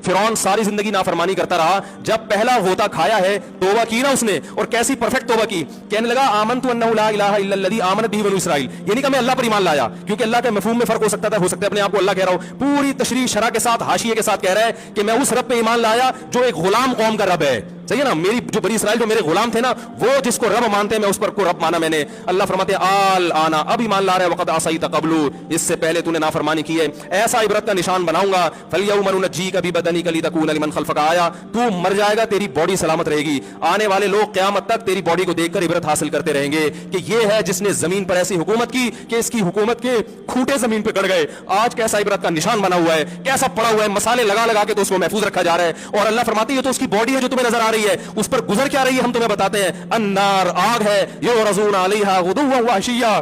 फिरौन सारी जिंदगी नाफरमानी करता रहा, जब पहला होता खाया है तौबा की ना उसने, और कैसी परफेक्ट तौबा की, कहने लगा आमनतु अन्नहु ला इलाहा इल्लल्लज़ी आमनत बिही बनु इसराइल। ये नहीं कि मैं अल्लाह पर ईमान लाया, क्योंकि अल्लाह के मफहूम में फर्क हो सकता है अपने आप को अल्लाह कह रहा हूं, पूरी तशरीह शरह के साथ हाशिए के साथ कह रहा है कि मैं उस रब पे ईमान लाया जो एक गुलाम कौम का रब है। सही है ना, मेरी जो बनी इसराइल जो मेरे गुलाम थे ना, वो जिसको रब मानते हैं मैं उस पर को रब माना मैंने। अल्लाह फरमाते हैं आल आना, अब ईमान ला रहा है, वक़द असैत क़ब्लु, इससे पहले तूने नाफरमानी की है, ऐसा इबरत का निशान बनाऊंगा, फलयौम नुनज्जीका बिबदनिका लितकूना लिमन खल्फका आया, तू मर जाएगा तेरी बॉडी सलामत रहेगी, आने वाले लोग क़यामत तक तेरी बॉडी को देखकर इबरत हासिल करते रहेंगे कि ये है जिसने जमीन पर ऐसी हुकूमत की कि इसकी हुकूमत के खूंटे जमीन पे गड़ गए। आज कैसा इबरत का निशान बना हुआ है, कैसा पड़ा हुआ है, मसाले लगा लगा के तो उसको महफूज रखा जा रहा है। और अल्लाह फरमाती है तो उसकी बॉडी है जो तुम्हें नजर आ रही है, उस पर गुजर क्या रही है हम तुम्हें बताते हैं। अन्नार, आग है, युरज़ून अलैहा गुदुव्वन व अशिय्या,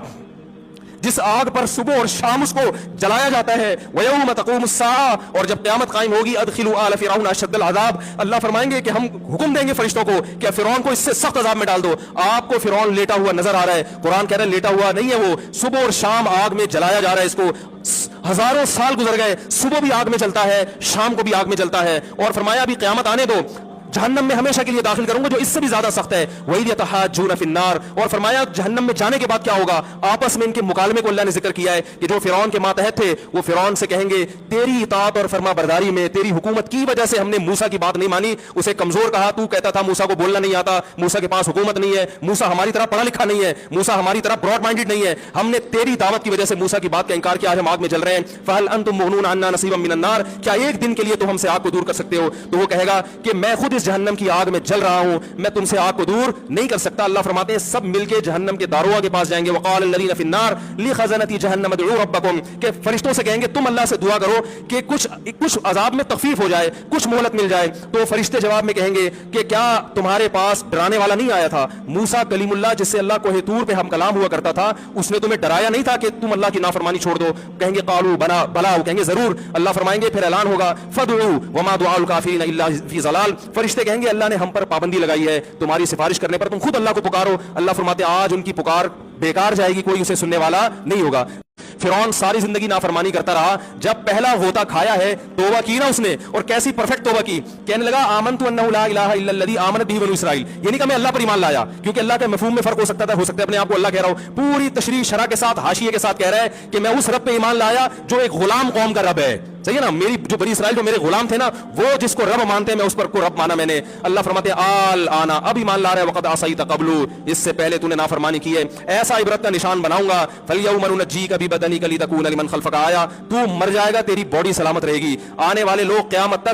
जिस आग पर सुबह और शाम उसको जलाया जाता है। वयौम तक़ूमुस्साआ, और जब क़यामत कायम होगी, अदखिलू आल फ़िरऔन अशद्दल अज़ाब, अल्लाह फरमाएंगे कि हम हुक्म देंगे फरिश्तों को कि फ़िरौन को इससे सख्त अज़ाब में डाल दो। आपको फ़िरौन लेटा हुआ नजर आ रहा है, कुरान कह रहा है लेटा हुआ नहीं है, वो सुबह और शाम आग में जलाया जा रहा है। इसको हजारों साल गुजर गए, सुबह भी आग में जलता है, शाम को भी आग में जलता है। और फरमाया अभी क़यामत आने दो, जहन्नम में हमेशा के लिए दाखिल करूंगा जो इससे भी ज्यादा सख्त है। वही यतहाज्जून फिन्नार, और फरमाया जहन्नम में जाने के बाद क्या होगा, आपस में इनके मुकालमे को अल्लाह ने जिक्र किया है कि जो फिरौन के मातहत थे वो फिरौन से कहेंगे तेरी इताअत और फरमा बरदारी में, तेरी हुकूमत की वजह से हमने मूसा की बात नहीं मानी, उसे कमजोर कहा, तू कहता था मूसा को बोलना नहीं आता, मूसा के पास हुकूमत नहीं है, मूसा हमारी तरह पढ़ा लिखा नहीं है, मूसा हमारी तरह ब्रॉड माइंडेड नहीं है, हमने तेरी दावत की वजह से मूसा की बात का इनकार किया, आज हम आग में जल रहे हैं। फहल अंतुम मुगनून अन्ना नसीबम मिनन नार, क्या एक दिन के लिए तो हमसे आग को दूर कर सकते हो? तो वो कहेगा कि मैं खुद इस जहन्नम की आग में जल रहा हूं, मैं तुमसे आग को दूर नहीं कर सकता। अल्लाह फरमाते हैं सब मिलके जहन्नम के दारोगा के पास जाएंगे। वक़ाल लज़ीना फ़िन्नार लिखज़नती जहन्नम उदू रब्बकुम, के फरिश्तों से कहेंगे तुम अल्लाह से दुआ करो कि कुछ अजाब में तखफीफ हो जाए, कुछ मोहलत मिल जाए। तो फरिश्ते जवाब में कहेंगे कि क्या तुम्हारे पास डराने वाला नहीं आया था? मूसा कलीमुल्लाह जिससे अल्लाह कोहे तूर पे हम कलाम हुआ करता था, उसने तुम्हें डराया नहीं था कि तुम अल्लाह की नाफरमानी छोड़ दो? कहेंगे कालू बना बला, कहेंगे जरूर। अल्लाह फरमाएंगे फिर ऐलान होगा फदउ वमा दुआउल काफिरीन इल्ला फी ज़लाल, फरिश्ते कहेंगे अल्लाह ने हम पर पाबंदी लगाई है, तुम्हारी सिफारिश करने पर तुम खुद अल्लाह को पुकारो। अल्लाह फरमाते आज उनकी पुकार बेकार जाएगी, कोई उसे सुनने वाला नहीं होगा। फिरौन सारी जिंदगी नाफरमानी करता रहा, जब पहला होता खाया है तौबा की ना उसने, और कैसी परफेक्ट तौबा की, कहने लगा आमनतु अन्नहु ला इलाहा इल्लल्लज़ी आमनत बिही बनु इसराइल। ये नहीं कि मैं अल्लाह पर ईमान लाया, क्योंकि अल्लाह के मफहूम में फर्क हो सकता है अपने आप को अल्लाह कह रहा हूं, पूरी तशरीह शरह के साथ हाशिए के साथ कह रहा है कि मैं उस रब पे ईमान लाया जो एक गुलाम कौम का रब है। सही है ना, मेरी जो बनी इसराइल जो मेरे गुलाम थे ना, वो जिसको रब मानते हैं मैं उस पर को रब माना मैंने। अल्लाह फरमाते हैं आल आना, अब ईमान ला रहा है, वक़द असैत क़ब्लु, इससे पहले तूने नाफरमानी की है, ऐसा इबरत का निशान बनाऊंगा, फलयौम नुनज्जीका बिबदनिका लितकूना लिमन खल्फका आया, तू मर जाएगा तेरी बॉडी सलामत रहेगी, आने वाले लोग क़यामत तक